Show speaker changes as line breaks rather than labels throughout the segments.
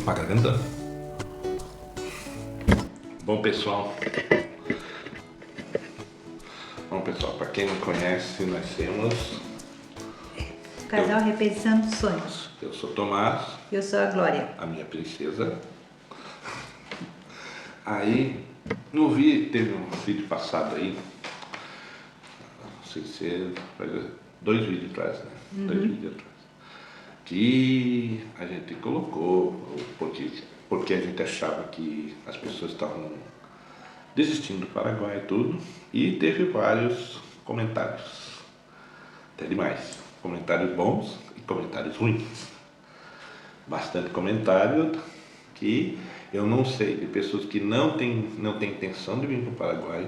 Opa, garganta. Bom pessoal, para quem não conhece, nós temos
Casal Repetição Sonhos.
Eu sou Tomás.
Eu sou a Glória.
A minha princesa. Aí, teve um vídeo passado aí, não sei se dois vídeos atrás, né? Dois vídeos atrás. Que a gente colocou, porque a gente achava que as pessoas estavam desistindo do Paraguai e tudo, e teve vários comentários, até demais, comentários bons e comentários ruins, bastante comentário que eu não sei, de pessoas que não têm intenção de vir para o Paraguai,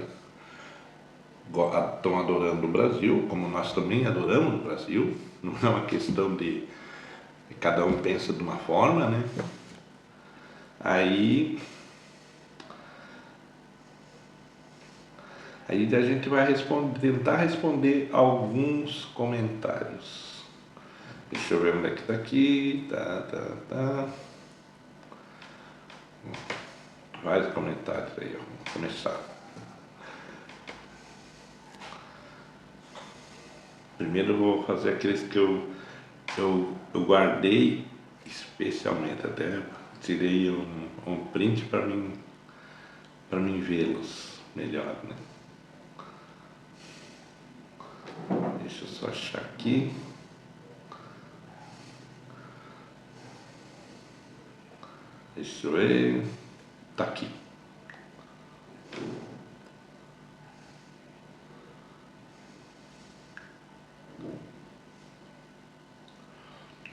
estão adorando o Brasil, como nós também adoramos o Brasil, não é uma questão de cada um pensa de uma forma, né? Aí a gente vai tentar responder alguns comentários. Deixa eu ver onde é que está aqui. Tá. Vários comentários aí, ó. Vamos começar. Primeiro eu vou fazer aqueles que eu guardei especialmente, até tirei um print para mim vê-los melhor, né? Deixa eu só achar aqui. Deixa eu ver. Tá aqui.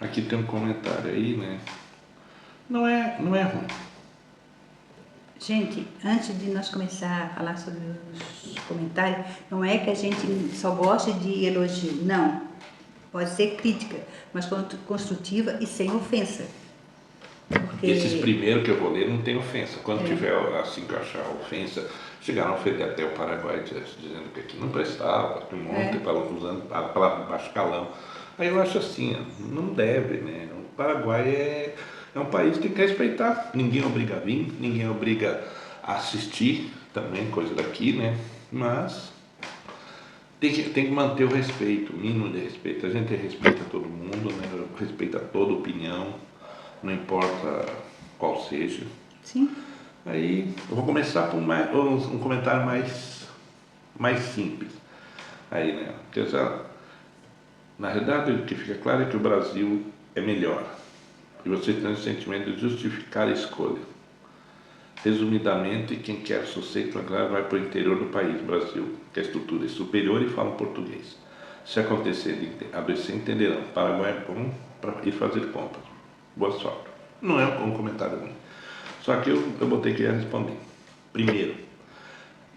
Aqui tem um comentário aí, né? Não é ruim.
Gente, antes de nós começar a falar sobre os comentários, não é que a gente só gosta de elogio, não. Pode ser crítica, mas construtiva e sem ofensa. Porque...
Esses primeiros que eu vou ler não tem ofensa. Quando tiver, assim que eu achar ofensa, chegaram a ofender até o Paraguai, dizendo que aqui não prestava, que um monte, usando a palavra baixo calão. Aí eu acho assim, não deve, né? O Paraguai é um país que tem que respeitar. Ninguém obriga a vir, ninguém obriga a assistir também, coisa daqui, né? Mas tem que manter o respeito, o mínimo de respeito. A gente respeita todo mundo, né? Respeita toda opinião, não importa qual seja.
Sim.
Aí eu vou começar por um comentário mais simples. Aí, né? Porque, na verdade, o que fica claro é que o Brasil é melhor. E você tem o sentimento de justificar a escolha. Resumidamente, quem quer sossego tranquilo vai para o interior do país, Brasil, que a estrutura é superior e fala português. Se acontecer de adoecer, entenderão. Paraguai é bom para ir fazer compras. Boa sorte. Não é um comentário ruim. Só que eu botei que ia responder. Primeiro,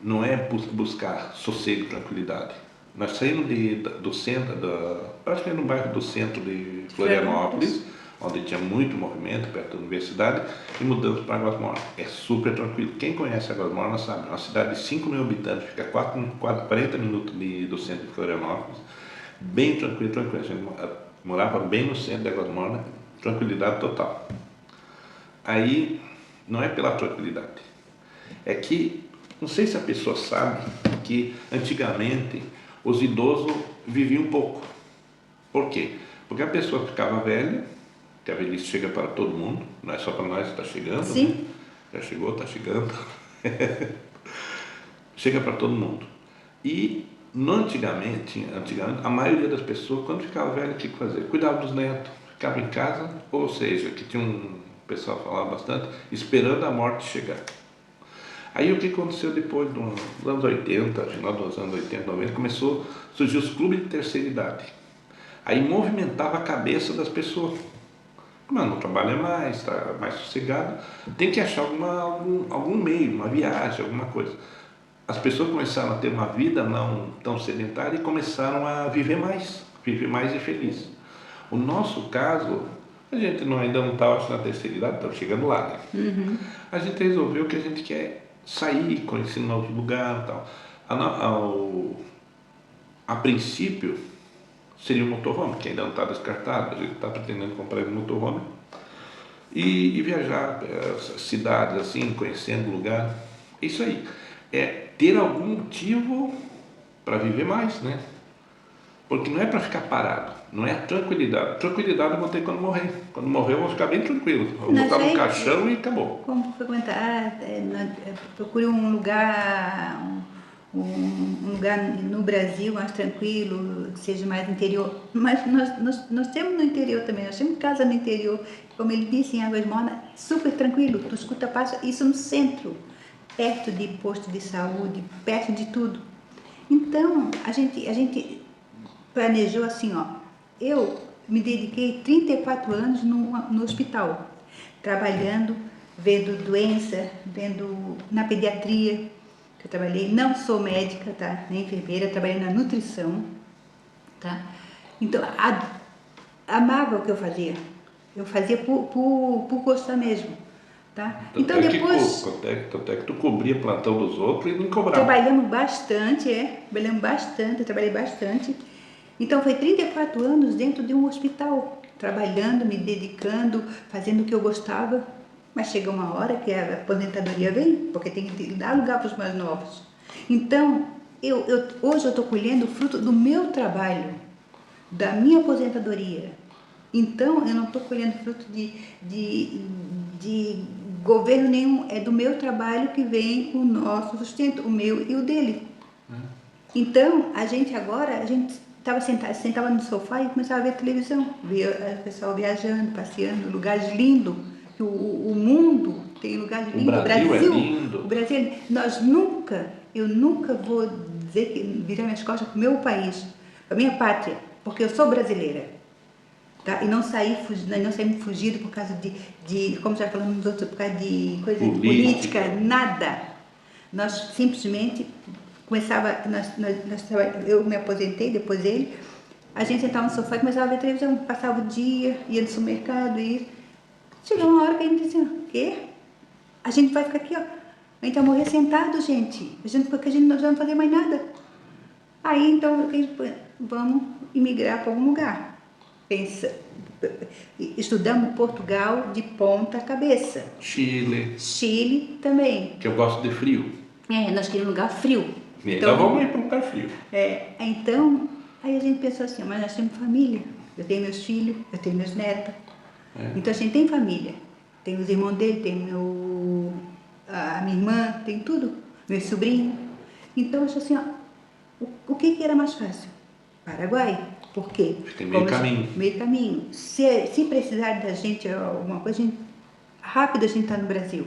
não é buscar sossego e tranquilidade. Nós saímos do centro, praticamente no bairro do centro de Florianópolis, onde tinha muito movimento, perto da universidade, e mudamos para Águas Mornas. É super tranquilo. Quem conhece Águas Mornas sabe, é uma cidade de 5 mil habitantes, fica 40 minutos do centro de Florianópolis, bem tranquilo. A gente morava bem no centro de Águas Mornas, tranquilidade total. Aí, não é pela tranquilidade, é que, não sei se a pessoa sabe, que antigamente os idosos viviam pouco. Por quê? Porque a pessoa ficava velha, que a velhice chega para todo mundo, não é só para nós que está chegando.
Sim.
Né? Já chegou, está chegando. Chega para todo mundo. E antigamente, a maioria das pessoas, quando ficava velha, tinha que fazer? Cuidava dos netos, ficava em casa, ou seja, que tinha o pessoal falava bastante, esperando a morte chegar. Aí o que aconteceu depois dos anos 80, final dos anos 80, 90, começou a surgir os clubes de terceira idade. Aí movimentava a cabeça das pessoas. Como não trabalha mais, está mais sossegado, tem que achar algum meio, uma viagem, alguma coisa. As pessoas começaram a ter uma vida não tão sedentária e começaram a viver mais e feliz. O nosso caso, a gente ainda não está na terceira idade, estamos chegando lá, né?
Uhum.
A gente resolveu que a gente quer sair, conhecer um novo lugar e tal. A princípio, seria um motorhome, que ainda não está descartado, a gente está pretendendo comprar um motorhome. e viajar cidades assim, conhecendo lugar. Isso aí. É ter algum motivo para viver mais, né? Porque não é para ficar parado, não é a tranquilidade. Tranquilidade eu vou ter quando morrer. Quando morrer eu vou ficar bem tranquilo. Eu vou botar no caixão e acabou.
Como foi comentar, procure um lugar, um lugar no Brasil mais tranquilo, que seja mais interior. Mas nós temos no interior também, nós temos casa no interior, como ele disse, em Águas Mornas, super tranquilo, tu escuta passa, isso no centro, perto de posto de saúde, perto de tudo. Então, a gente planejou assim, ó, eu me dediquei 34 anos no hospital, trabalhando, vendo doença, vendo na pediatria, que eu trabalhei, não sou médica, tá, nem enfermeira, trabalhei na nutrição, tá, então, amava o que eu fazia por gostar mesmo, tá, então depois...
Tanto é que tu cobria plantão dos outros e não cobrava.
Trabalhamos bastante, eu trabalhei bastante. Então foi 34 anos dentro de um hospital, trabalhando, me dedicando, fazendo o que eu gostava. Mas chega uma hora que a aposentadoria vem, porque tem que dar lugar para os mais novos. Então, hoje eu estou colhendo o fruto do meu trabalho, da minha aposentadoria. Então, eu não estou colhendo fruto de governo nenhum, é do meu trabalho que vem o nosso sustento, o meu e o dele. Então, a gente sentava no sofá e começava a ver televisão, via o pessoal viajando, passeando, lugares lindos, que o mundo tem lugares lindos.
O Brasil é lindo.
O Brasil é lindo. Eu nunca vou dizer que virar minhas costas para o meu país, para a minha pátria, porque eu sou brasileira. Tá? E não saímos fugidos por causa como já falamos nos outros, por causa de coisa política, nada. Nós simplesmente eu me aposentei, depois ele, a gente sentava no sofá e começava a ver televisão, passava o dia, ia no supermercado, chegou uma hora que a gente dizia, o quê? A gente vai ficar aqui, ó, a gente vai morrer sentado, gente, porque a gente não vai fazer mais nada. Aí, então, vamos imigrar para algum lugar. Estudamos Portugal de ponta cabeça. Chile também.
Que eu gosto de frio.
Nós queríamos um lugar frio.
Então vamos ir para um lugar frio.
Então, aí a gente pensou assim, mas nós temos família. Eu tenho meus filhos, eu tenho meus netos. Então a gente tem família. Tem os irmãos dele, tem a minha irmã, tem tudo. Meu sobrinho. Então eu achei assim, ó, o que era mais fácil? Paraguai. Por quê?
Tem meio caminho.
Meio caminho. Se precisar da gente alguma coisa, rápido a gente está no Brasil.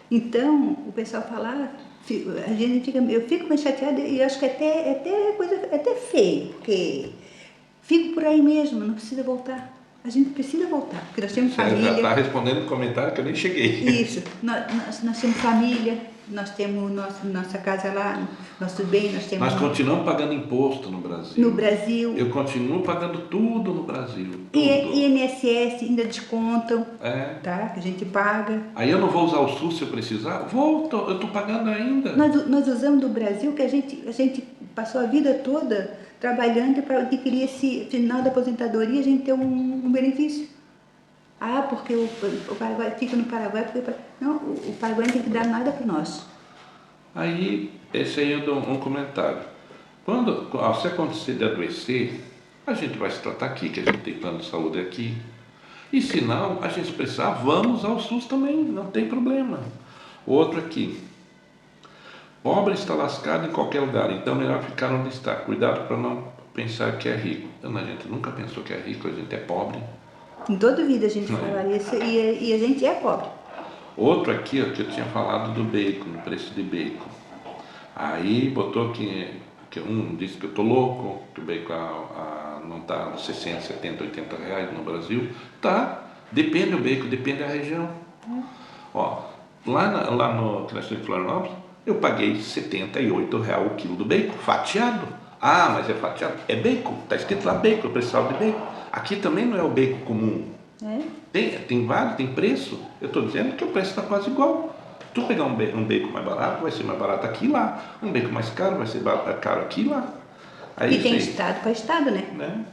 Então, o pessoal fala, eu fico meio chateada e acho que até feio, porque fico por aí mesmo, não precisa voltar. A gente precisa voltar, porque nós temos família.
Você já está respondendo um comentário que eu nem cheguei.
Isso, nós temos família, nós temos nossa casa lá, nosso bem, nós temos...
Nós continuamos pagando imposto no Brasil.
No Brasil.
Eu continuo pagando tudo no Brasil. Tudo.
E INSS ainda descontam, tá? Que a gente paga.
Aí eu não vou usar o SUS se eu precisar? Eu estou pagando ainda.
Nós usamos do Brasil que a gente passou a vida toda trabalhando para adquirir esse final da aposentadoria, a gente ter um benefício. Porque o Paraguai fica no Paraguai, não, o Paraguai não tem que dar nada para nós.
Aí, esse aí eu dou um comentário. Se acontecer de adoecer, a gente vai se tratar aqui, que a gente tem plano de saúde aqui. E se não, a gente precisar, vamos ao SUS também, não tem problema. Outro aqui. Pobre está lascado em qualquer lugar, então melhor ficar onde está. Cuidado para não pensar que é rico. Então, a gente nunca pensou que é rico, a gente é pobre.
Em toda vida a gente fala isso e a gente é pobre.
Outro aqui, ó, que eu tinha falado do bacon, do preço de bacon. Aí botou que um disse que eu tô louco, que o bacon não está 60, 70, 80 reais no Brasil. Tá, depende do bacon, depende da região. Ó, lá no Crescente de Florianópolis, eu paguei R$78 o quilo do bacon, fatiado. Mas é fatiado? É bacon, tá escrito lá bacon, o preço de bacon. Aqui também não é o bacon comum. Tem vários, tem preço. Eu estou dizendo que o preço está quase igual. Tu pegar um bacon mais barato, vai ser mais barato aqui e lá. Um bacon mais caro, vai ser caro aqui e lá. Aí,
e tem estado para estado, né?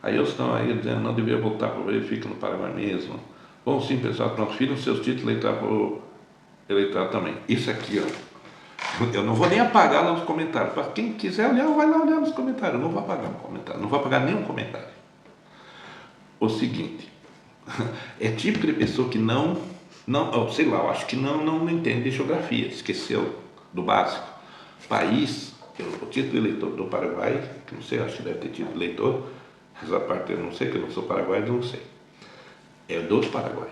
Aí eu estão aí dizendo, não devia voltar para o Brasil, fica no Paraguai mesmo. Bom, sim, pessoal, transfiram seus títulos eleitorais também. Isso aqui, ó, eu não vou nem apagar lá nos comentários. Para quem quiser olhar, vai lá olhar nos comentários. Eu não vou apagar um comentário, não vou apagar nenhum comentário. O seguinte, é típico de pessoa que sei lá, eu acho que não entende de geografia, esqueceu do básico. País, o título de eleitor do Paraguai, que não sei, acho que deve ter título de eleitor, essa parte eu não sei, que eu não sou paraguaio, não sei. É do Paraguai.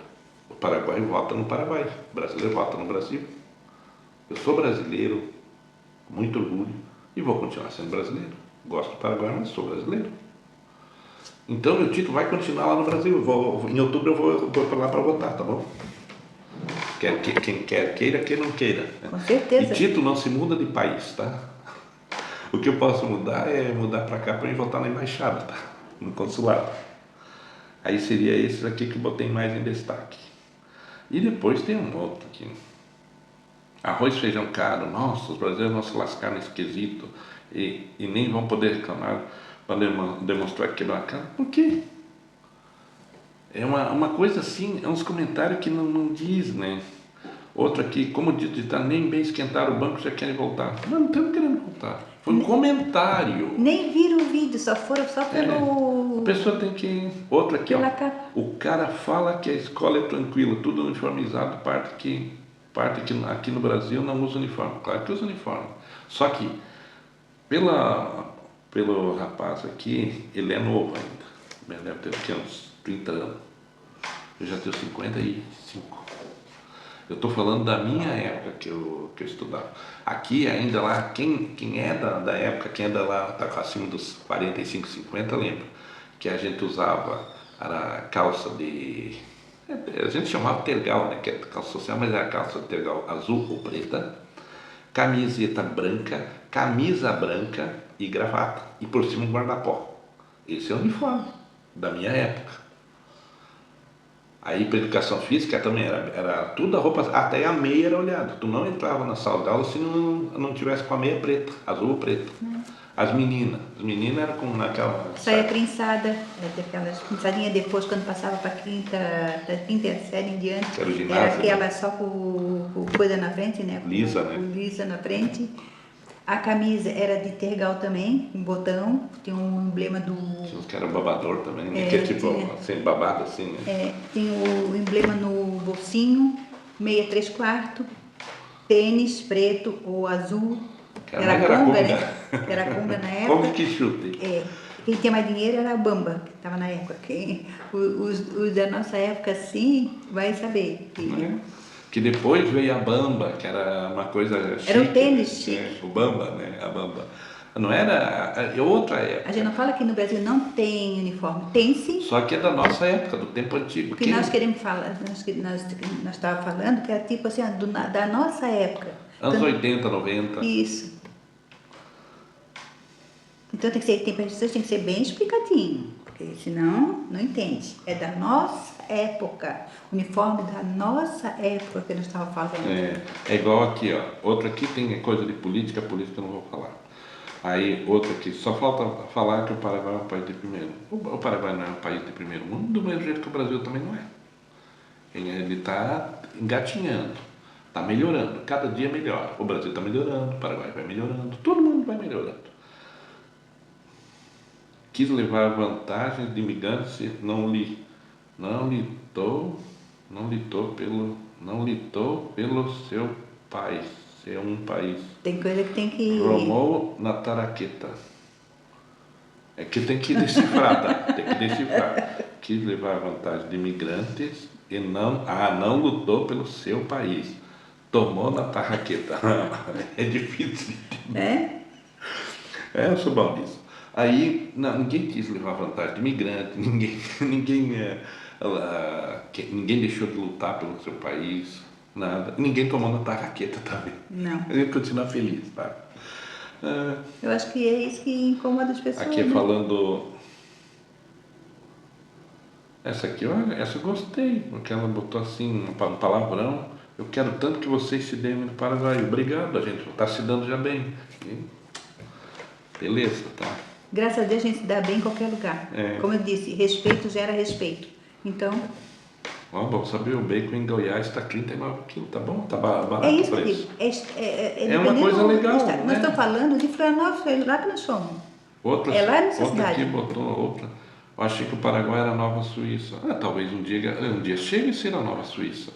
O Paraguai vota no Paraguai, o brasileiro vota no Brasil. Eu sou brasileiro, com muito orgulho, e vou continuar sendo brasileiro. Gosto do Paraguai, mas sou brasileiro. Então meu título vai continuar lá no Brasil. Em outubro eu vou para lá para votar, tá bom? Quem quer queira, quem não queira.
Com certeza.
E título não se muda de país, tá? O que eu posso mudar é mudar para cá para ir votar na embaixada, tá? No consulado. Aí seria esse aqui que eu botei mais em destaque. E depois tem um outro aqui. Arroz, feijão caro. Nossa, os brasileiros vão se lascar nesse quesito e nem vão poder reclamar para demonstrar que quebrou a cara. Por quê? É uma coisa assim, é uns comentários que não diz, né? Outro aqui, como digitar, nem bem esquentar o banco, já querem voltar. Não estamos querendo voltar. Foi um comentário.
Nem viram o vídeo, só foram pelo...
A pessoa tem que... Outro aqui, ó.
Capa.
O cara fala que a escola é tranquila, tudo uniformizado, parte que aqui no Brasil não usa uniforme. Claro que usa uniforme. Só que, pelo rapaz aqui, ele é novo ainda. Deve ter aqui uns 30 anos. Eu já tenho 55. Eu estou falando da minha época que eu estudava. Aqui ainda lá, quem é da época, quem ainda lá está acima dos 45, 50, lembra que a gente usava, era calça de... A gente chamava tergal, né, que é calça social, mas era calça de tergal azul ou preta, camiseta branca, camisa branca e gravata. E por cima um guarda-pó. Esse é o uniforme da minha época. Aí para educação física também era tudo a roupa, até a meia era olhada. Tu não entrava na sala de aula se não tivesse com a meia preta, azul ou preta. As meninas eram com naquela...
Saia prensada, daquelas prensadinhas depois, quando passava para quinta série em diante.
Era o ginásio,
era aquela só com coisa na frente, né?
Lisa, né?
Com lisa na frente. A camisa era de tergal também, um botão, tinha um emblema do...
Tinha uns que era babador também, né? Que é tipo assim, babado assim, né?
Tinha o emblema no bolsinho, meia 3/4, tênis preto ou azul. Era conga, né? Era conga na época.
Como que chute?
Quem tinha mais dinheiro era a Bamba, que estava na época. Os da nossa época, assim, vai saber.
Que depois veio a Bamba, que era uma coisa chique.
Era o tênis chique.
Né? O Bamba, né? A Bamba. Não era... É outra época.
A gente não fala que no Brasil não tem uniforme. Tem sim.
Só que é da nossa época, do tempo antigo.
O que nós queremos falar, nós estávamos falando, que era tipo assim, da nossa época.
Anos 80, 90.
Isso. Então tem que ser bem explicadinho, porque senão não entende. É da nossa época, uniforme da nossa época que nós estávamos falando.
É igual aqui, ó. Outro aqui tem coisa de política eu não vou falar. Aí outro aqui, só falta falar que o Paraguai é um país de primeiro. O Paraguai não é um país de primeiro mundo, do mesmo jeito que o Brasil também não é. Ele está engatinhando, está melhorando, cada dia melhora. O Brasil está melhorando, o Paraguai vai melhorando, todo mundo vai melhorando. Quis levar vantagens de imigrantes, não litou pelo seu país, ser um país.
Tem coisa que tem que...
Romou na taraqueta. É que tem que decifrar, tá? Tem que decifrar. Quis levar vantagem de imigrantes e não lutou pelo seu país. Tomou na tarraqueta. É difícil de entender. Eu sou bom disso. Aí, ninguém quis levar vantagem de imigrante, ninguém deixou de lutar pelo seu país, nada. Ninguém tomou na tarraqueta também.
Não.
A gente continua feliz, tá?
Eu acho que é isso que incomoda as pessoas.
Aqui
né?
falando... Essa aqui, essa eu gostei, porque ela botou assim, um palavrão. Eu quero tanto que vocês se deem no Paraguai. Obrigado, a gente está se dando já bem. Beleza, tá?
Graças a Deus a gente se dá bem em qualquer lugar.
É.
Como eu disse, respeito gera respeito. Então,
Ó, bom saber, o bacon em Goiás está 39 quilos, tá bom? Tá barato
é
o
isso que eu
preço.
digo.
É uma
Dependendo
coisa
do
legal,
estado.
né?
Nós estamos falando de Florianópolis, é lá que nós somos.
Outra,
É lá nessa
outra aqui
cidade.
botou outra. Eu achei que o Paraguai era a Nova Suíça. Ah, talvez um dia chegue a ser a Nova Suíça.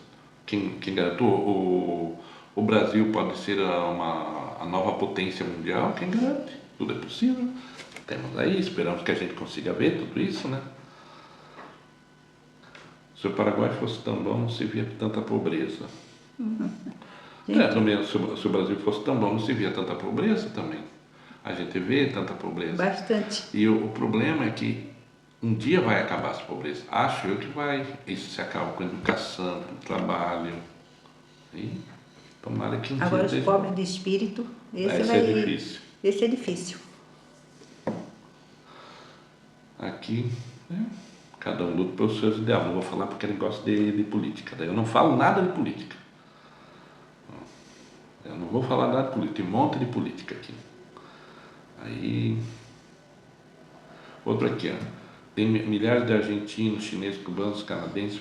Quem garante? O Brasil pode ser a nova potência mundial, quem garante? Tudo é possível. Temos aí, esperamos que a gente consiga ver tudo isso, né? Se o Paraguai fosse tão bom, não se via tanta pobreza. No mesmo, se o Brasil fosse tão bom, não se via tanta pobreza também. A gente vê tanta pobreza.
Bastante.
E o problema é que um dia vai acabar essa pobreza. Acho eu que vai. Isso se acaba com a educação, com o trabalho. E tomara que um
Agora,
dia
os pobres de espírito, esse
é difícil.
Esse é difícil.
Aqui, né? Cada um luta pelos seus ideais. Não vou falar porque ele gosta de política. Daí eu não falo nada de política. Eu não vou falar nada de política. Tem um monte de política aqui. Aí, outro aqui, ó. Tem milhares de argentinos, chineses, cubanos, canadenses,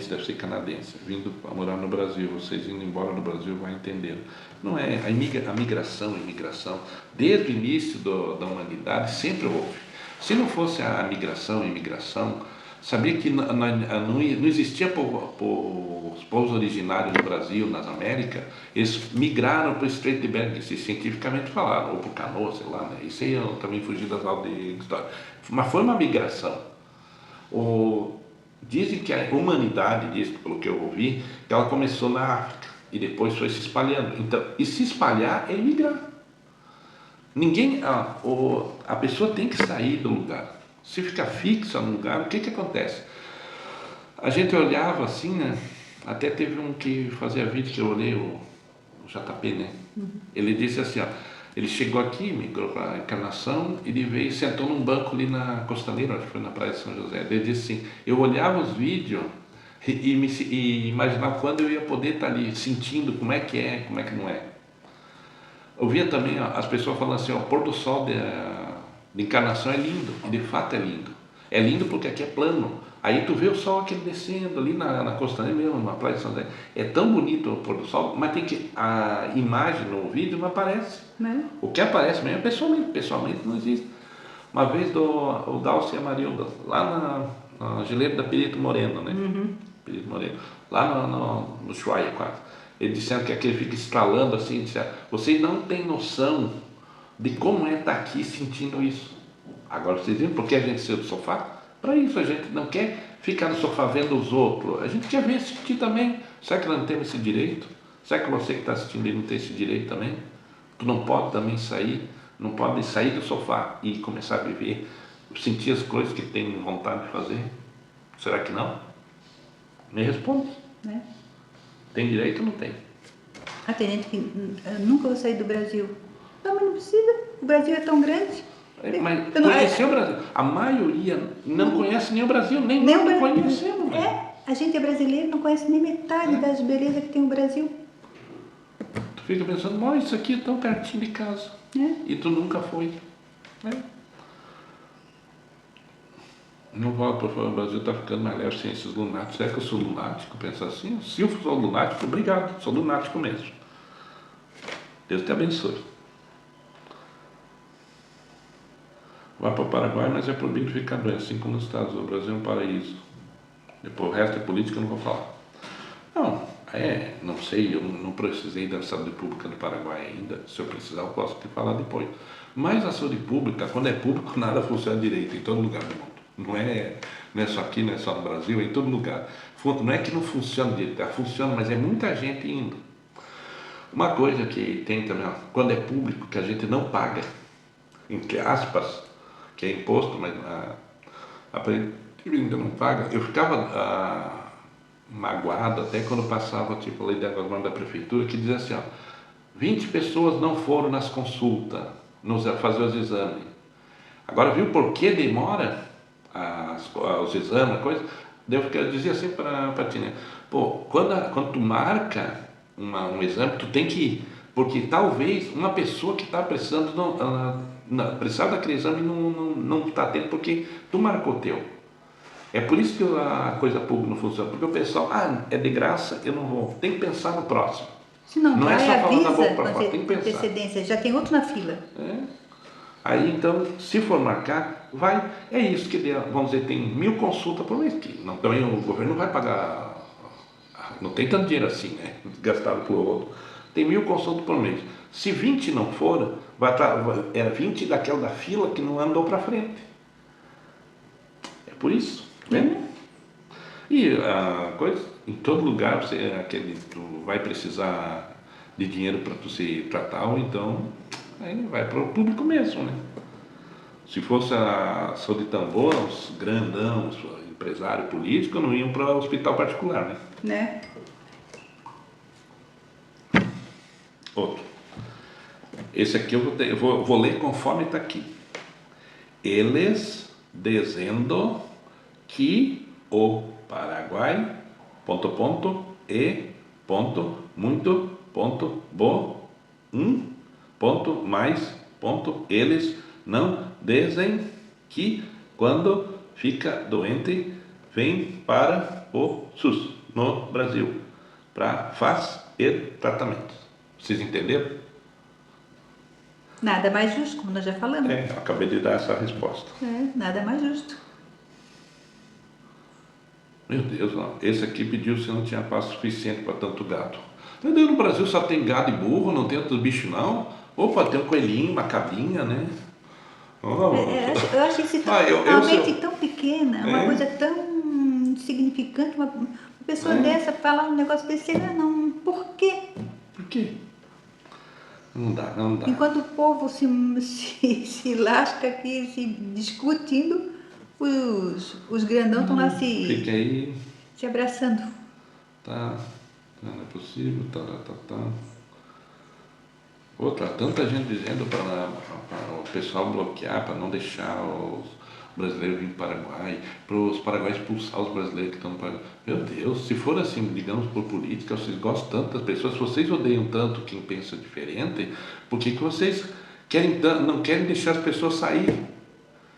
deve ser canadense, vindo a morar no Brasil. Vocês indo embora do Brasil vai entender. Não é a imigração, desde o início da humanidade sempre houve. Se não fosse a imigração, sabia que não existia os povos originários do Brasil, nas Américas, eles migraram para o Estreito de Bering, se cientificamente falaram, ou para o Canoa, sei lá, né? Isso aí eu também fugi das aulas de história. Mas foi uma migração. Dizem que a humanidade, pelo que eu ouvi, que ela começou na África e depois foi se espalhando. Então, e se espalhar é migrar. A pessoa tem que sair do lugar. Se ficar fixa no lugar, o que acontece? A gente olhava assim, né? Até teve um que fazia vídeo que eu olhei, o JP, né? Ele disse assim, ó, ele chegou aqui, migrou para a Encarnação, ele veio e sentou num banco ali na Costaneira, acho que foi na Praia de São José. Ele disse assim, eu olhava os vídeos e imaginava quando eu ia poder estar ali, sentindo como é que não é. Eu via também as pessoas falando assim, ó, o pôr do sol de Encarnação é lindo, e de fato é lindo. É lindo porque aqui é plano. Aí tu vê o sol aquele descendo ali na Costaneira mesmo, na Praia de São José. É tão bonito o pôr do sol, mas a imagem no vídeo não aparece.
Né?
O que aparece mesmo é pessoalmente não existe. Uma vez o Dalcio e a Marilda, lá na geleira da Perito Moreno, né? Perito Moreno, lá no Ushuaia quase. Eles disseram que aquele fica estralando assim, disseram, vocês não têm noção de como é estar aqui sentindo isso. Agora vocês viram por que a gente saiu do sofá? Para isso, a gente não quer ficar no sofá vendo os outros, a gente quer ver, sentir também. Será que nós não temos esse direito? Será que você que está assistindo aí não tem esse direito também? Tu não pode também sair, não pode sair do sofá e começar a viver, sentir as coisas que tem vontade de fazer? Será que não? Me responde.
Né?
Tem direito ou não tem?
Tem gente que nunca vai sair do Brasil. Não, mas não precisa. O Brasil é tão grande.
Mas conhecer o Brasil, a maioria não conhece nem o Brasil, nem nós conhecemos.
A gente é brasileiro, não conhece nem metade das belezas que tem o Brasil.
Tu fica pensando, mas isso aqui é tão pertinho de casa. E tu nunca foi. Não volto para fora, o Brasil está ficando mais leve sem esses lunáticos. Será que eu sou lunático? Pensa assim, se eu sou lunático, obrigado, sou lunático mesmo. Deus te abençoe. Vai para o Paraguai, mas é proibido ficar doente, assim como nos Estados Unidos. O Brasil é um paraíso. Depois o resto é política, eu não vou falar. Não sei, eu não precisei da saúde pública do Paraguai ainda. Se eu precisar, eu posso te falar depois. Mas a saúde pública, quando é público, nada funciona direito em todo lugar do mundo. Não é só aqui, não é só no Brasil, é em todo lugar. Não é que não funciona direito, funciona, mas é muita gente indo. Uma coisa que tem também, quando é público, que a gente não paga, entre aspas, que é imposto, mas ainda não paga. Eu ficava magoado até quando passava tipo, a lei de águas da prefeitura, que dizia assim, 20 pessoas não foram nas consultas, fazer os exames. Agora, viu por que demora os exames, a coisa? Eu dizia assim para a Tina, quando tu marca um exame, tu tem que ir, Porque talvez uma pessoa que está precisando, precisava daquele exame não está tendo, porque tu marcou o teu. É por isso que a coisa pública não funciona, porque o pessoal, é de graça, eu não vou. Tem que pensar no próximo.
Se não
Não
vai,
é só falar da boca
avisa
para
com
fora, tem que pensar.
antecedência, já tem outro na fila.
Aí então, se for marcar, vai. É isso que vamos dizer, tem 1000 consultas por mês. Que não, também o governo não vai pagar, não tem tanto dinheiro assim, né? Gastado por outro. Tem 1000 consultas por mês. Se 20 não for, é 20 daquela da fila que não andou para frente. É por isso, né? E a coisa, em todo lugar tu vai precisar de dinheiro para tu se tratar, ou então aí vai para o público mesmo, né? Se fosse a saúde tão boa, os grandão, os empresário político, não iam para o hospital particular, né? Outro. Esse aqui eu vou ler conforme está aqui. Eles dizendo que o Paraguai, muito, eles não dizem que quando fica doente vem para o SUS no Brasil para fazer tratamento. Vocês entenderam?
Nada mais justo, como nós já falamos.
Eu acabei de dar essa resposta.
Nada mais justo.
Meu Deus, não. Esse aqui pediu se não tinha pasto suficiente para tanto gado. Meu Deus, no Brasil só tem gado e burro, não tem outros bichos não. Opa, tem um coelhinho, uma cabrinha, né?
Eu acho isso uma mente tão pequena, uma coisa tão insignificante, uma pessoa dessa falar um negócio desse, não, por quê?
Por quê? Não dá.
Enquanto o povo se lasca aqui, se discutindo, os grandão estão lá
Fica aí.
se abraçando.
Tá, não é possível, tá. Outra, tanta gente dizendo para o pessoal bloquear, para não deixar os brasileiros virem para o Paraguai, para os paraguaios expulsar os brasileiros que estão no Paraguai. Meu Deus, se for assim, digamos, por política, vocês gostam tanto das pessoas, se vocês odeiam tanto quem pensa diferente, por que vocês não querem deixar as pessoas saírem?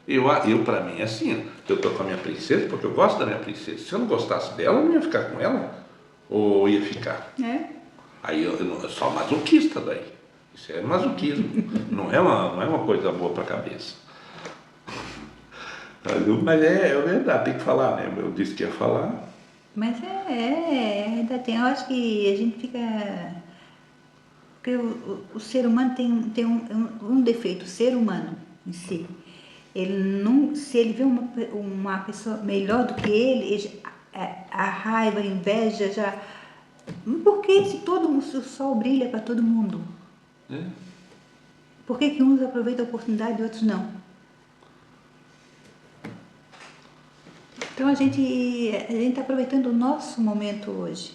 Eu para mim, é assim, eu estou com a minha princesa porque eu gosto da minha princesa. Se eu não gostasse dela, eu não ia ficar com ela, ou ia ficar. Aí eu sou masoquista daí. Isso é masoquismo, não é uma coisa boa para a cabeça. Mas é verdade, tem que falar, né? Eu disse que ia falar.
Mas ainda tem, eu acho que a gente fica. Porque o ser humano tem um defeito, o ser humano em si. Ele não, se ele vê uma pessoa melhor do que ele a raiva, a inveja já. Por que se o sol brilha para todo mundo? Por que uns aproveitam a oportunidade e outros não? Então a gente está aproveitando o nosso momento hoje.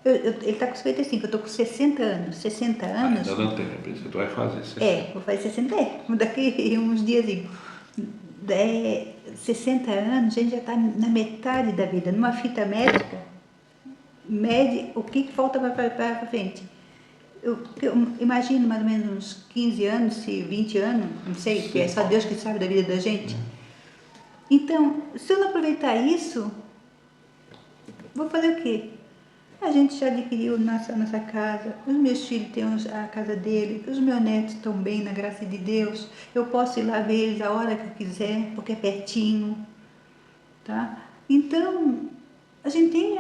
Ele está com 55, eu estou com 60 anos. 60 anos.
Ainda não tem, você vai fazer 60.
Vou fazer 60, daqui uns dias. 60 anos, a gente já está na metade da vida. Numa fita médica, mede o que falta para frente. Eu imagino mais ou menos uns 15 anos, 20 anos, não sei, porque é só Deus que sabe da vida da gente. Então, se eu não aproveitar isso, vou fazer o quê? A gente já adquiriu nossa casa, os meus filhos têm a casa deles, os meus netos estão bem, na graça de Deus. Eu posso ir lá ver eles a hora que eu quiser, porque é pertinho, tá? Então, a gente tem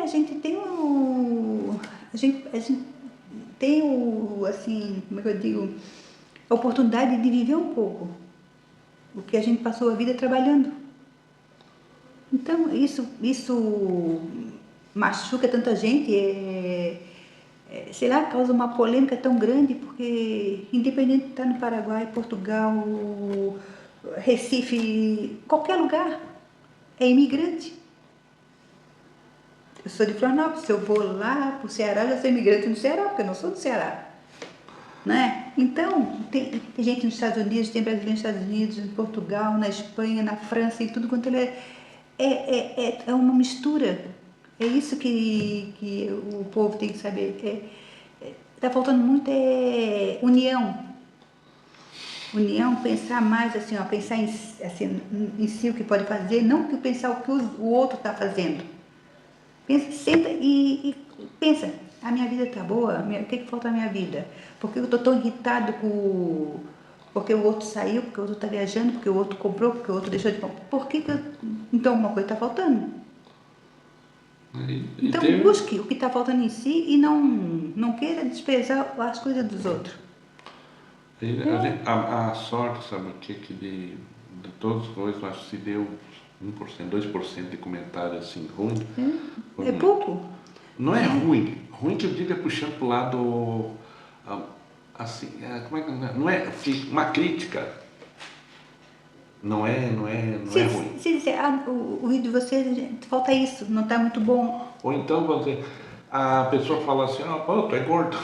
assim, como é que eu digo, a oportunidade de viver um pouco, porque a gente passou a vida trabalhando. Então, isso machuca tanta gente, sei lá, causa uma polêmica tão grande, porque independente de estar no Paraguai, Portugal, Recife, qualquer lugar, é imigrante. Eu sou de Florianópolis, se eu vou lá para o Ceará, já sou imigrante no Ceará, porque eu não sou do Ceará. Né? Então, tem gente nos Estados Unidos, tem brasileiro nos Estados Unidos, em Portugal, na Espanha, na França, e tudo quanto ele é uma mistura. É isso que o povo tem que saber. está faltando muito é união. União, pensar mais assim, ó, pensar assim, em si o que pode fazer, não que pensar o que o outro está fazendo. Pensa, senta e pensa, a minha vida está boa, o que falta na minha vida? Por que eu estou tão irritado porque o outro saiu, porque o outro está viajando, porque o outro comprou, porque o outro deixou de comprar? Então alguma coisa está faltando? Então busque o que está faltando em si e não queira desprezar as coisas dos outros.
A sorte, sabe o que? Que de todas as coisas, acho que se deu 1%, 2% de comentário assim ruim.
É pouco.
Não é ruim. Ruim que eu digo é puxando para o lado, assim, como é que não é uma crítica. Não é ruim.
Se disser, o vídeo de você, falta isso, não está muito bom.
Ou então a pessoa fala assim, pô, tu é gordo.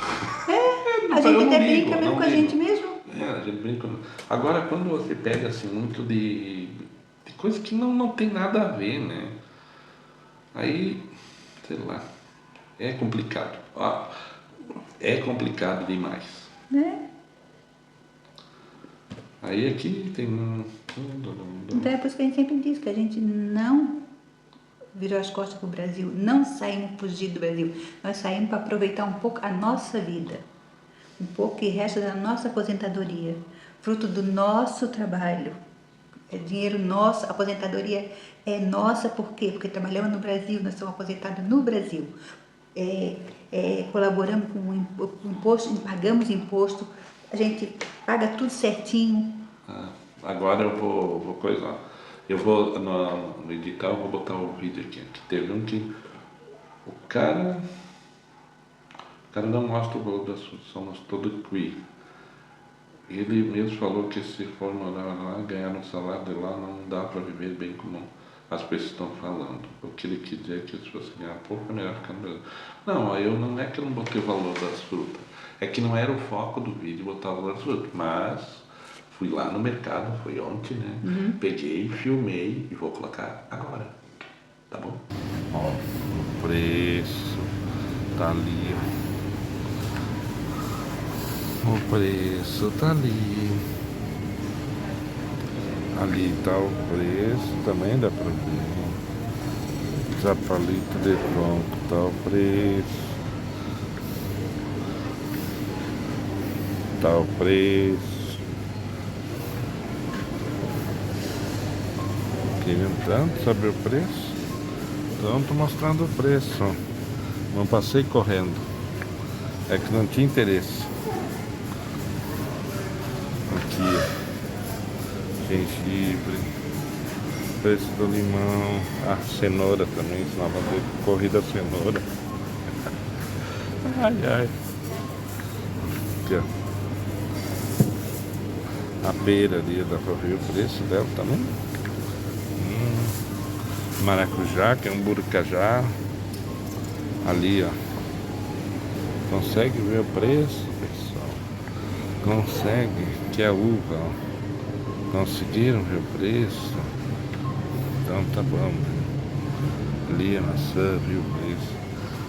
A gente até brinca mesmo com a gente mesmo.
A gente brinca. Agora, quando você pega assim muito de coisa que não tem nada a ver, né? Aí, sei lá, é complicado. É complicado demais. Aí aqui tem
Então é por isso que a gente sempre diz que a gente não virou as costas para o Brasil, não saímos fugir do Brasil, nós saímos para aproveitar um pouco a nossa vida, um pouco que resta da nossa aposentadoria, fruto do nosso trabalho, é dinheiro nosso, a aposentadoria é nossa, por quê? Porque trabalhamos no Brasil, nós somos aposentados no Brasil, colaboramos com o imposto, pagamos imposto, a gente paga tudo certinho.
Agora eu vou coisar. Eu vou no edital, eu vou botar o vídeo aqui. Que teve um que o cara não mostra o valor da somos todo queer. Ele mesmo falou que se for morar lá, ganhar um salário de lá, não dá para viver bem como as pessoas estão falando. O que ele quer dizer é que se você ganhar pouco é melhor ficar no Brasil. Não é que eu não botei o valor das frutas. É que não era o foco do vídeo botar o valor das frutas. Mas fui lá no mercado, foi ontem, né? Peguei, filmei e vou colocar agora. Tá bom? Ó, o preço tá ali, ó. O preço tá ali. Ali tá o preço, também dá pra ver. Já palito de tronco, tá o preço. Tá o preço. Queriam tanto saber o preço? Então tô mostrando o preço. Não passei correndo. É que não tinha interesse. Aqui, ó. Gengibre. Preço do limão. Cenoura também. Senão vai ter corrida cenoura. Ai, ai. Aqui, ó. A pera ali, dá pra ver o preço dela também. Maracujá, que é um buracajá. Ali, ó. Consegue ver o preço, pessoal? Consegue, que é a uva, ó. Conseguiram ver o preço? Então tá bom. Ali a maçã, viu o preço?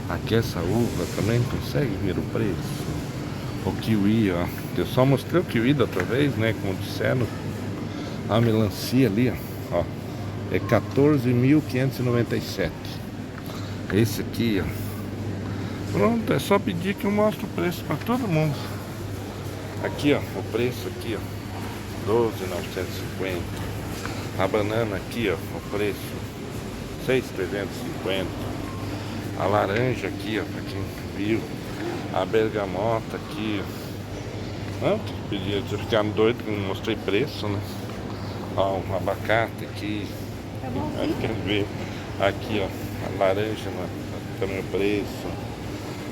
Aqui essa uva também consegue ver o preço? O kiwi, ó. Eu só mostrei o kiwi da outra vez, né? Como disseram. A melancia ali, ó. É 14.597. Esse aqui, ó. Pronto, é só pedir que eu mostro o preço para todo mundo. Aqui, ó, o preço aqui, ó. 12.950. A banana aqui, ó, o preço 6.350. A laranja aqui, ó, para quem viu. A bergamota aqui, ó. Não, podia ficar doido que não mostrei preço, né? Ó, um abacate aqui.
Tá bom,
Aí quer ver. Aqui, ó, a laranja também o preço.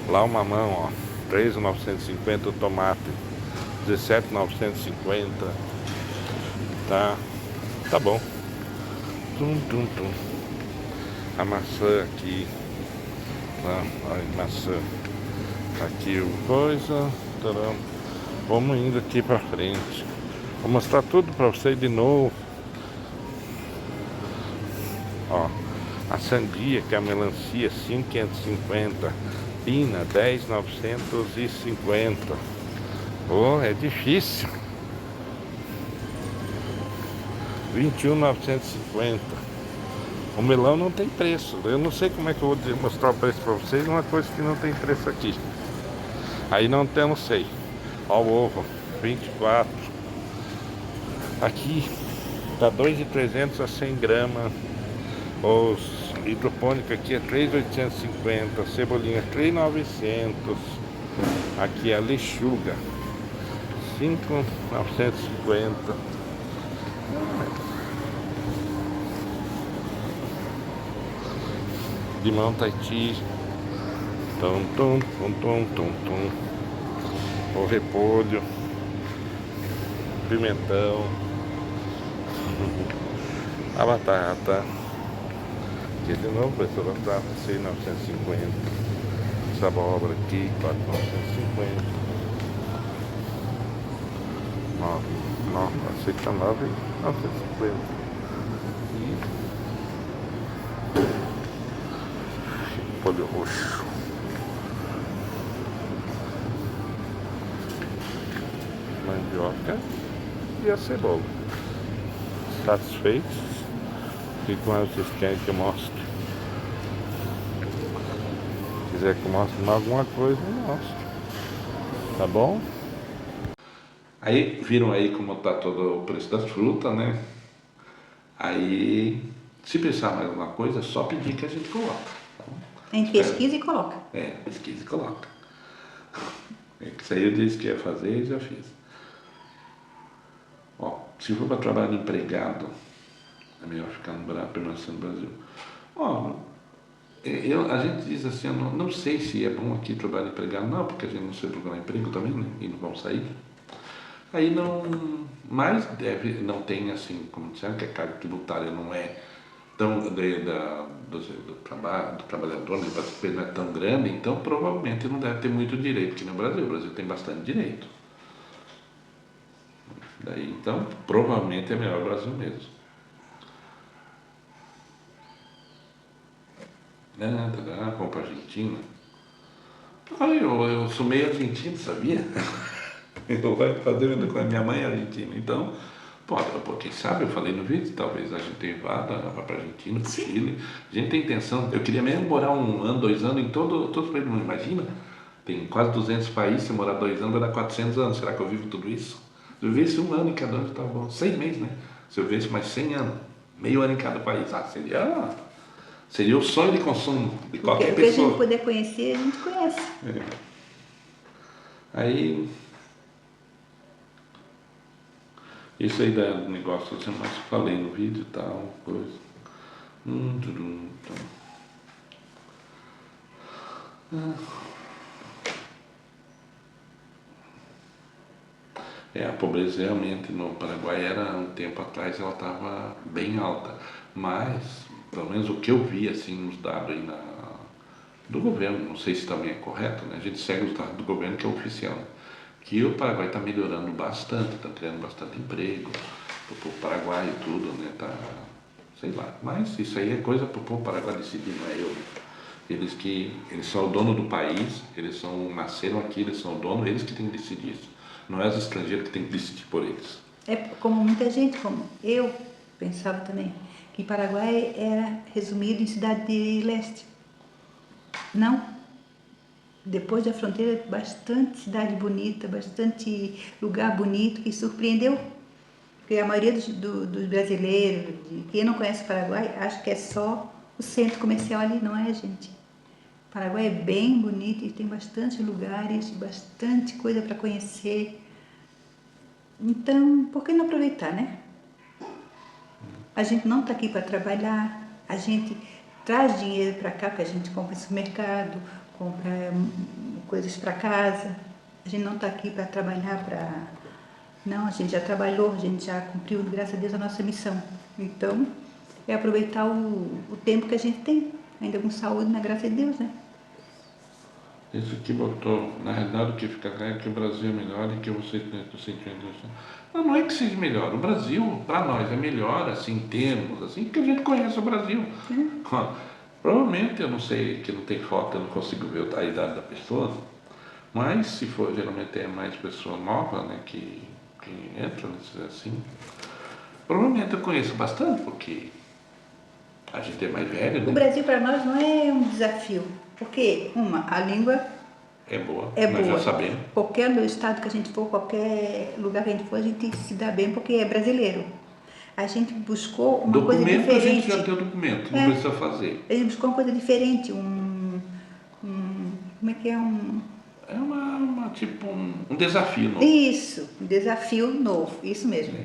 Lá o mamão, ó, 3.950 o tomate, 17.950. Tá bom. A maçã aqui. Tá, olha, maçã. Aqui o coisa. Taram. Vamos indo aqui pra frente. Vou mostrar tudo pra vocês de novo. Ó, a sandia, que é a melancia, 5.550. Pina, 10.950. Oh, é difícil. 21.950. O melão não tem preço. Eu não sei como é que eu vou mostrar o preço para vocês. Uma coisa que não tem preço aqui. Aí não tem, não sei. Ó o ovo, 24. Aqui tá 2.300 a 100 gramas. Os hidropônicos aqui é 3.850. Cebolinha 3.900. Aqui a lechuga 5.950. Limão Tahiti. Tum, tum, tum, tum, tum, tum. O repolho. Pimentão. A batata. Aqui de novo, pessoal, batata 6.950. Essa abóbora aqui, 4.950. Aceita 9.950. E repolho roxo. Mandioca e a cebola. Satisfeitos? O que mais vocês querem que eu mostre? Se quiser que eu mostre mais alguma coisa, eu mostro. Tá bom? Aí, viram aí como tá todo o preço das frutas, né? Aí, se precisar mais alguma coisa, é só pedir que a gente coloca. Tá bom?
A gente pesquisa e coloca.
Pesquisa e coloca. Isso aí eu disse que ia fazer e já fiz. Ó, se for para trabalhar de empregado, é melhor ficar no Brasil, permanecer no Brasil. Ó, a gente diz assim, eu não sei se é bom aqui trabalhar de empregado, não, porque a gente não sei procurar emprego também, né? E não vão sair. Aí não, mas não tem assim, como disseram, que a carga tributária não é tão do trabalhador, né, não é tão grande, então provavelmente não deve ter muito direito aqui no Brasil. O Brasil tem bastante direito. Daí, então, provavelmente é melhor o Brasil mesmo. Vamos para a Argentina. Eu sou meio argentino, sabia? Eu vou fazer com a minha mãe argentina. Então, quem sabe, eu falei no vídeo, talvez a gente vá para a Argentina, para o Chile. A gente tem intenção, eu queria mesmo morar 1 ano, 2 anos em todos os países. Imagina, tem quase 200 países, se eu morar 2 anos vai dar 400 anos. Será que eu vivo tudo isso? Se eu vivesse 1 ano em cada ano, estava bom. 6 meses, né? Se eu vivesse mais 100 anos, meio ano em cada país, seria o sonho de consumo de qualquer pessoa.
O que a gente puder conhecer, a gente conhece.
Aí, isso aí do negócio, eu mais falei no vídeo e tal, coisa. A pobreza realmente no Paraguai era, um tempo atrás, ela estava bem alta, mas, pelo menos o que eu vi, assim, nos dados aí do governo, não sei se também é correto, né? A gente segue os dados do governo, que é oficial, que o Paraguai está melhorando bastante, está criando bastante emprego para o Paraguai e tudo, né? Sei lá, mas isso aí é coisa para o povo Paraguai decidir, não é eu, né? Eles são o dono do país, nasceram aqui, eles são o dono, eles que têm que decidir isso. Não é os estrangeiros que têm que decidir por eles.
É como muita gente, como eu pensava também, que Paraguai era resumido em cidade de leste. Não. Depois da fronteira, bastante cidade bonita, bastante lugar bonito que surpreendeu. Porque a maioria dos brasileiros, de quem não conhece o Paraguai, acha que é só o centro comercial ali, não é, gente? O Paraguai é bem bonito e tem bastante lugares, bastante coisa para conhecer. Então, por que não aproveitar, né? A gente não está aqui para trabalhar, a gente traz dinheiro para cá, porque a gente compra supermercado, compra coisas para casa. A gente não está aqui para trabalhar para... Não, a gente já trabalhou, a gente já cumpriu, graças a Deus, a nossa missão. Então, é aproveitar o tempo que a gente tem, ainda com saúde, na graça de Deus, né?
Isso aqui botou, na realidade, o que fica cá é que o Brasil é melhor e que você está sentindo isso. Não é que seja melhor. O Brasil, para nós, é melhor, assim, em termos, assim, porque a gente conhece o Brasil. Provavelmente, eu não sei, que não tem foto, eu não consigo ver a idade da pessoa, mas se for, geralmente é mais pessoa nova, né, que entra, assim. Provavelmente eu conheço bastante, porque a gente é mais velho,
O
né?
Brasil para nós não é um desafio, porque, a língua
É boa,
é
nós já
boa.
sabemos.
Qualquer estado que a gente for, qualquer lugar que a gente for, a gente se dá bem porque é brasileiro. A gente buscou uma coisa
Documento, a gente já
diferente.
tem o documento, não
É.
precisa fazer.
A gente buscou uma coisa diferente, como é que é
É tipo um desafio novo.
Isso, um desafio novo, isso mesmo.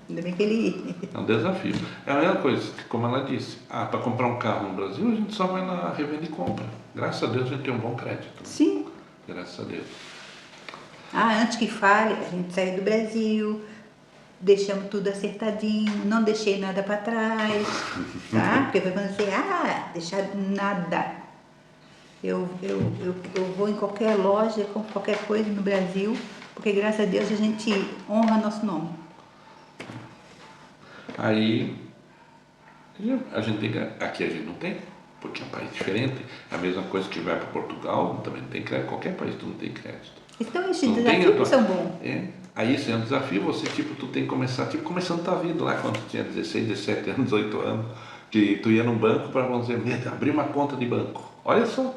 Ainda bem que ele...
É um desafio. É a mesma coisa, que como ela disse, para comprar um carro no Brasil, a gente só vai na revenda e compra. Graças a Deus a gente tem um bom crédito.
Sim.
Graças a Deus.
Antes que fale, a gente saiu do Brasil, deixamos tudo acertadinho, não deixei nada para trás, tá? Porque vai dizer, deixar nada. Eu vou em qualquer loja, compro qualquer coisa no Brasil, porque graças a Deus a gente honra nosso nome.
Aí, a gente tem, aqui a gente não tem, porque é um país diferente. É a mesma coisa que vai para Portugal, também não tem crédito. Qualquer país tu não tem crédito.
Então esses
Não tem
desafios são bons.
Aí isso é um desafio, você tu tem que começar, começando tua vida lá quando tu tinha 16, 17 anos, 18 anos, que tu ia num banco para, vamos dizer, abrir uma conta de banco. Olha só,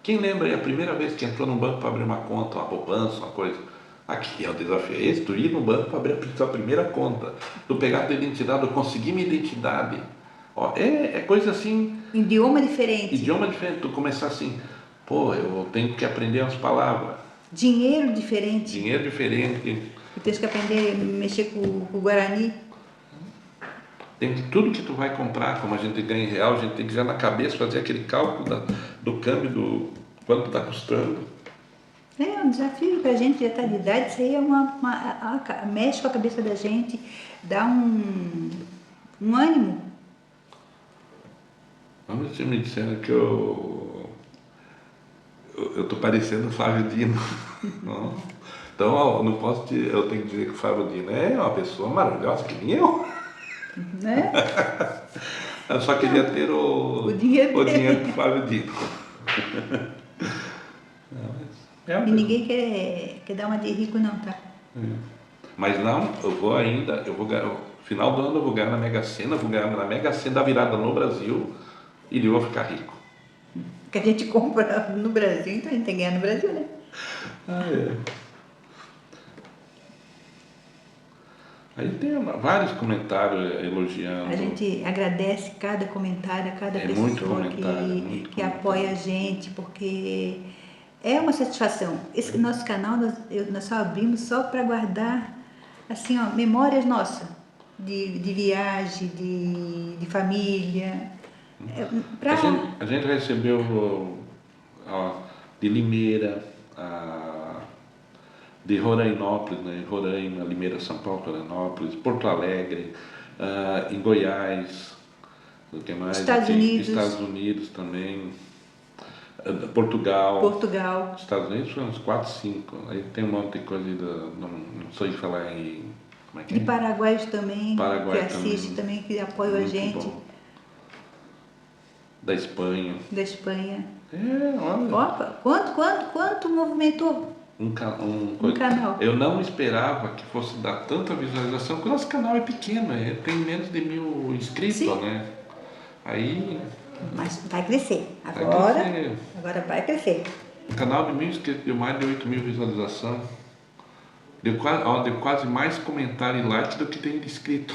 quem lembra aí a primeira vez que entrou num banco para abrir uma conta, uma poupança, uma coisa? Aqui é o desafio, é esse, tu ir no banco para abrir a tua primeira conta, tu pegar a tua identidade, eu conseguir minha identidade. Ó, é coisa assim...
Idioma diferente.
Idioma diferente, tu começar assim, eu tenho que aprender umas palavras.
Dinheiro diferente.
Dinheiro diferente.
Tu tens que aprender a mexer com o Guarani.
Tudo que tu vai comprar, como a gente ganha em real, a gente tem que já na cabeça fazer aquele cálculo do câmbio, do quanto está custando.
É um desafio para a gente de idade, isso aí mexe com a cabeça da gente, dá um ânimo.
Vamos me disseram que eu tô parecendo o Flávio Dino. Então, não posso eu tenho que dizer que o Flávio Dino é uma pessoa maravilhosa, que nem eu.
Né?
Eu só queria ter o
dinheiro
do Flávio Dino.
E ninguém quer dar uma de rico não, tá?
Mas não, no final do ano eu vou ganhar na Mega Sena, vou ganhar na Mega Sena da virada no Brasil e eu vou ficar rico.
Que a gente compra no Brasil, então a gente tem que ganhar no Brasil, né?
Aí tem vários comentários elogiando.
A gente agradece cada comentário, a cada pessoa que apoia a gente, porque é uma satisfação. Esse nosso canal, nós só abrimos só para guardar, assim, memórias nossas, de viagem, de família.
A gente recebeu de Limeira, de Rorainópolis, né? Roraima, Limeira, São Paulo, Rorainópolis, Porto Alegre, em Goiás, o que mais? Estados Unidos também, Portugal. Estados Unidos foi uns 4, 5. Aí tem um monte de coisa, não sei falar em... Como é que é?
De paraguaios também,
Paraguai
que assiste também, que apoia a gente.
Bom. Da Espanha.
Olha. Opa, quanto movimentou?
Um canal. Eu não esperava que fosse dar tanta visualização, porque o nosso canal é pequeno, tem menos de 1000 inscritos, sim, né? Aí...
Mas vai crescer. Agora vai crescer.
O canal de 1000 inscritos deu mais de 8000 visualizações. Deu quase mais comentário e like do que tem de inscrito.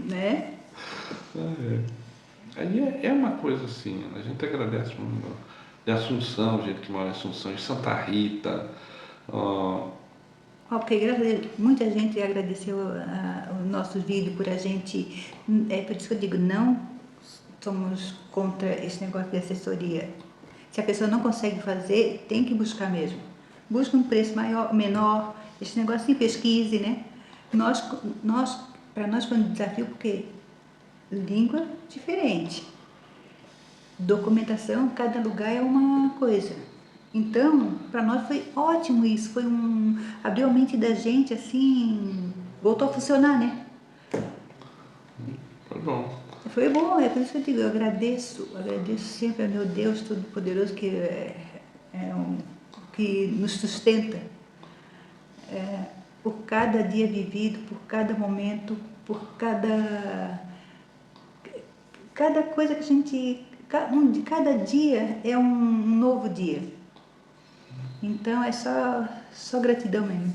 Né?
Aí é uma coisa assim, a gente agradece muito. De Assunção, gente que mora em Assunção, em Santa Rita.
Porque graças a Deus, muita gente agradeceu o nosso vídeo por a gente. É por isso que eu digo, não somos contra esse negócio de assessoria. Se a pessoa não consegue fazer, tem que buscar mesmo. Busca um preço menor, esse negócio de pesquise, né? Para nós foi um desafio porque língua diferente. Documentação, cada lugar é uma coisa. Então, para nós foi ótimo isso, abriu a mente da gente, assim, voltou a funcionar, né?
Foi bom.
Foi bom, é por isso que eu digo, eu agradeço sempre a meu Deus Todo-Poderoso que nos sustenta, por cada dia vivido, por cada momento, por cada coisa que a gente, cada dia é um novo dia. Então é só gratidão mesmo.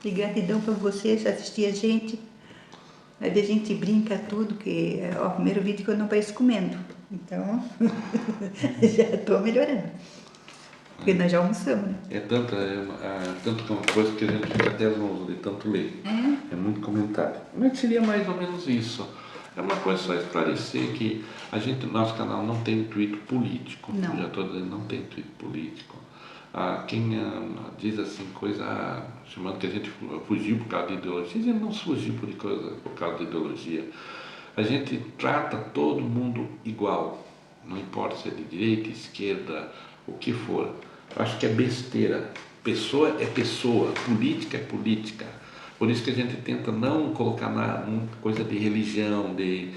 E gratidão por vocês assistir a gente. Às vezes a gente brinca tudo, que é o primeiro vídeo que eu não pareço comendo. Então, já estou melhorando. Porque nós já almoçamos, né?
É tanta coisa que a gente fica até as mãos de tanto ler. É muito comentário. Mas seria mais ou menos isso. É uma coisa só esclarecer que nosso canal não tem intuito político.
Não.
Já estou dizendo, não tem intuito político. Quem diz assim, chamando que a gente fugiu por causa de ideologia, a gente não fugiu por causa de ideologia. A gente trata todo mundo igual, não importa se é de direita, esquerda, o que for. Eu acho que é besteira. Pessoa é pessoa, política é política. Por isso que a gente tenta não colocar coisa de religião, de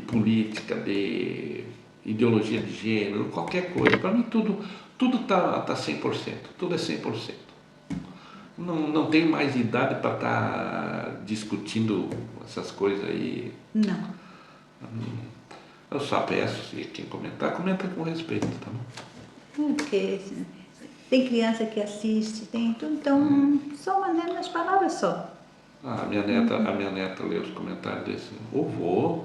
política, de ideologia de gênero, qualquer coisa. Para mim tudo tá 100%, tudo é 100%. Não tenho mais idade para estar discutindo essas coisas aí.
Não.
Eu só peço, se quem comentar, comenta com respeito, tá bom?
Porque tem criança que assiste, tem tudo, então só mandando as palavras só.
A minha neta lê os comentários desse, vô,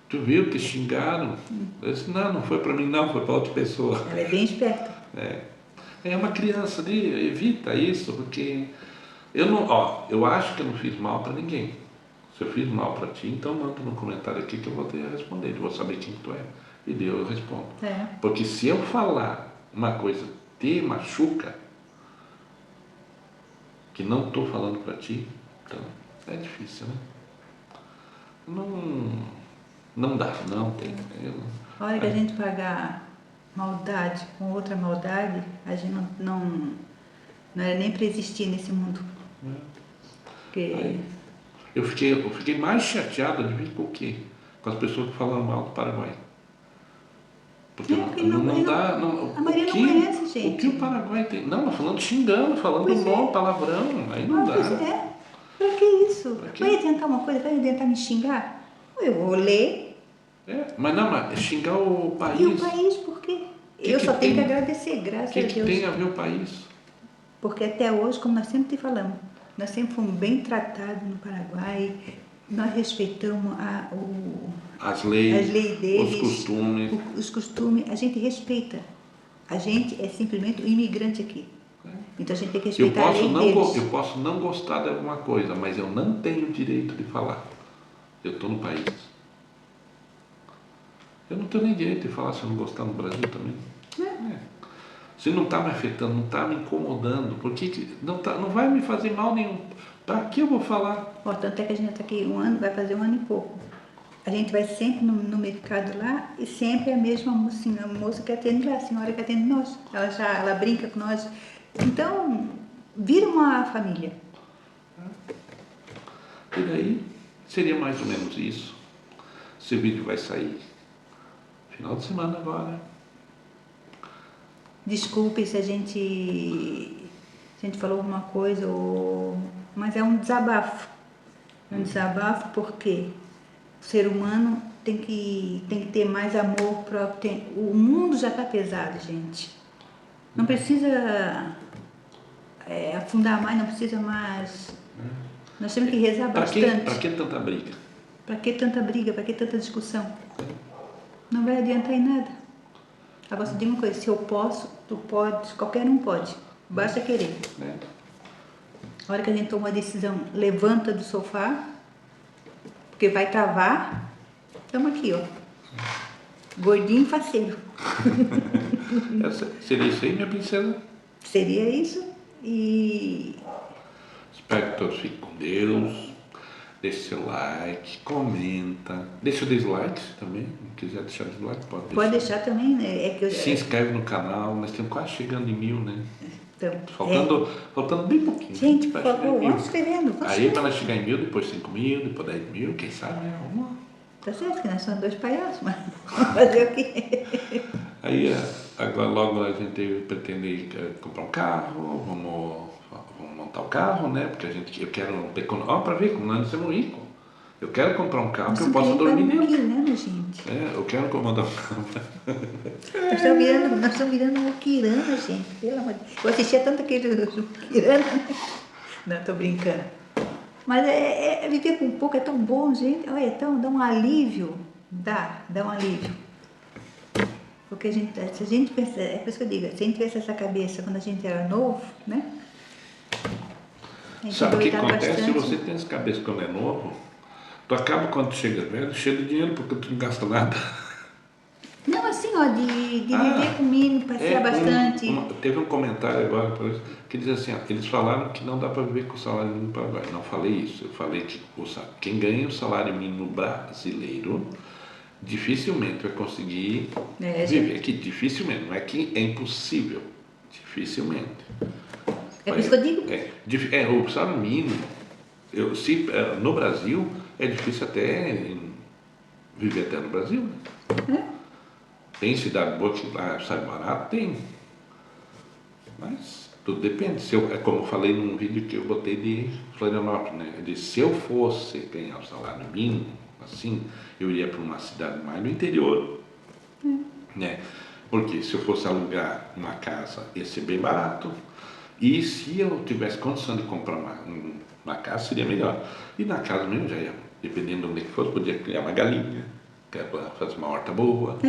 tu viu que xingaram? Eu disse, não foi para mim não, foi para outra pessoa.
Ela é bem esperta.
É uma criança evita isso, porque eu acho que eu não fiz mal para ninguém. Se eu fiz mal para ti, então manda no comentário aqui que eu vou ter a responder, eu vou saber quem tu é. E daí eu respondo. Porque se eu falar uma coisa te machuca, que não estou falando para ti, então é difícil, né? Não dá, não tem.
A hora que a gente pagar maldade com outra maldade, a gente não era nem para existir nesse mundo. Porque...
Eu fiquei mais chateado de ver com o quê? Com as pessoas que falam mal do Paraguai. Porque não dá.
A maioria não conhece, gente.
O que o Paraguai tem? Não, falando xingando, falando mal, palavrão, aí não dá.
Pois é. Pra que isso? Vai adiantar uma coisa? Vai adiantar me xingar? Eu vou ler.
Mas xingar o país.
E o país, por quê? Eu só tenho que agradecer, graças a Deus.
O que tem a ver o país?
Porque até hoje, como nós sempre te falamos, nós sempre fomos bem tratados no Paraguai, nós respeitamos
as leis
deles,
os
costumes, a gente respeita. A gente é simplesmente um imigrante aqui. Então a gente tem que respeitar a lei deles.
Eu posso não gostar de alguma coisa, mas eu não tenho direito de falar. Eu estou no país. Eu não tenho nem direito de falar se eu não gostar no Brasil também. Se não está me afetando, não está me incomodando, porque não vai me fazer mal nenhum. Para que eu vou falar?
Tanto é que a gente está aqui um ano, vai fazer um ano e pouco. A gente vai sempre no mercado lá e sempre a mesma mocinha, a moça que atende lá, a senhora que atende nós. Ela brinca com nós. Então, vira uma família.
E daí, seria mais ou menos isso. Esse vídeo vai sair final de semana agora.
Desculpe se a gente falou alguma coisa, mas é um desabafo. É um desabafo porque o ser humano tem que ter mais amor próprio. O mundo já está pesado, gente. Não precisa afundar mais, não precisa mais. Nós temos que rezar bastante.
Para que tanta briga?
Para que tanta briga? Para que tanta discussão? Não vai adiantar em nada. Agora, se diga uma coisa, se eu posso, tu podes, qualquer um pode, basta querer. A hora que a gente toma uma decisão, levanta do sofá, porque vai travar, estamos aqui, gordinho e faceiro.
Seria isso aí, minha princesa?
Seria isso, e...
Espero que todos fiquem com Deus. Deixe seu like, comenta, deixa o dislike também, se quiser deixar dislike, pode deixar.
Pode deixar também, né?
Se inscreve no canal, nós estamos quase chegando em 1000, né?
Então,
faltando bem pouquinho.
Gente, por favor, vamos escrevendo.
Aí para nós chegar em 1000, depois 5000, depois 10.000, quem sabe, né?
Tá certo que nós somos dois palhaços, mas vamos fazer o quê?
Aí agora logo a gente pretende comprar um carro, vamos montar o carro, né? Porque eu quero economizar, para ver como nós somos ricos. Eu quero comprar um carro que eu possa dormir dentro.
Muquirana, gente.
Eu quero comandar um carro.
Nós estamos virando muquirana, gente. Pelo amor de Deus. Eu assistia tanto aquele muquirana. Não, tô brincando. Mas viver com pouco é tão bom, gente. Olha, então dá um alívio. Dá um alívio. Porque se a gente pensa, é por isso que eu digo, se a gente tivesse essa cabeça quando a gente era novo, né?
Sabe o que acontece? Se você tem essa cabeça quando é novo, tu acaba quando chega velho, cheio de dinheiro porque tu não gasta nada.
Não, assim, ó, de viver com o mínimo, passear bastante.
Teve um comentário agora que diz assim, ó, eles falaram que não dá para viver com o salário mínimo paraguaio. Não falei isso, eu falei que quem ganha o salário mínimo brasileiro dificilmente vai conseguir viver aqui, dificilmente, não é que é impossível, dificilmente.
É por isso que eu digo.
O salário mínimo, no Brasil, é difícil até viver até no Brasil, né? Tem cidade boa que lá sai barato, tem. Mas tudo depende. Como eu falei num vídeo que eu botei de Florianópolis, né? Eu disse, se eu fosse ganhar o salário mínimo, assim, eu iria para uma cidade mais do interior, né? Porque se eu fosse alugar uma casa, ia ser bem barato. E se eu tivesse condição de comprar uma casa, seria melhor. E na casa mesmo, já ia, dependendo de onde que fosse, podia criar uma galinha, fazer uma horta boa.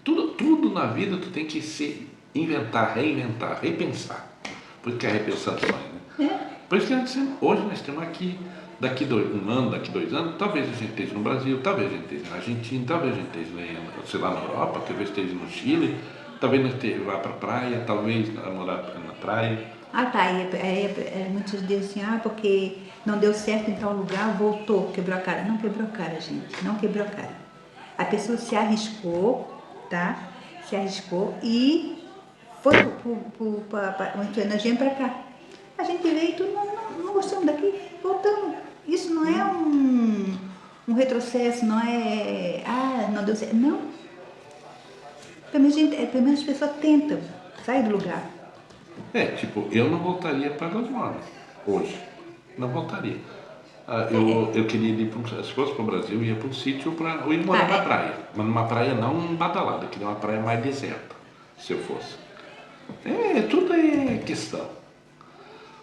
Tudo na vida tu tem que inventar, reinventar, repensar. Por isso que é repensando sonho, né? Por isso que hoje nós estamos aqui, daqui um ano, daqui 2 anos, talvez a gente esteja no Brasil, talvez a gente esteja na Argentina, talvez a gente esteja, sei lá, na Europa, talvez esteja no Chile, talvez nós vá para a praia, talvez morar na praia.
Tá, muitos dizem assim, porque não deu certo em tal lugar, voltou, quebrou a cara. Não quebrou a cara, gente, não quebrou a cara. A pessoa se arriscou, tá? Se arriscou e foi nós viemos para cá. A gente veio e tudo, não gostamos daqui, voltamos. Isso não é um retrocesso, não é, não deu certo. Não. Pelo menos as pessoas tentam sair do lugar.
Eu não voltaria para Las Moras hoje. Não voltaria. Eu queria ir, se fosse para o Brasil, eu ia para um sítio para ir morar na praia. Mas numa praia não badalada, eu queria uma praia mais deserta, se eu fosse. Tudo é questão.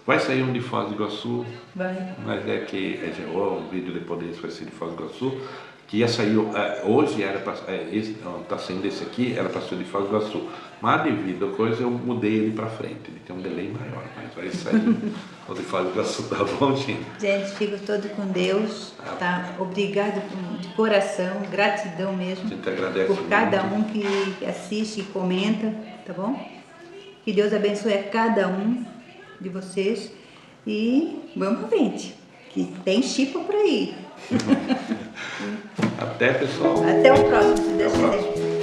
Vai sair um de Foz do Iguaçu,
Vai.
mas um vídeo depois desse vai ser de Foz do Iguaçu, que ia sair, hoje era para, está saindo esse aqui, era para ser de Foz do Iguaçu, mas devido a coisa eu mudei ele para frente, ele tem um delay maior, mas vai sair o de Foz do Iguaçu, tá bom, gente?
Gente, fico todo com Deus, tá? Obrigado de coração, gratidão mesmo.
A gente agradece
por cada
muito.
que assiste e comenta, tá bom? Que Deus abençoe a cada um de vocês e vamos pra frente, que tem chipa por aí.
Até, pessoal.
Até o próximo, se Deus
Até o
quiser.
próximo.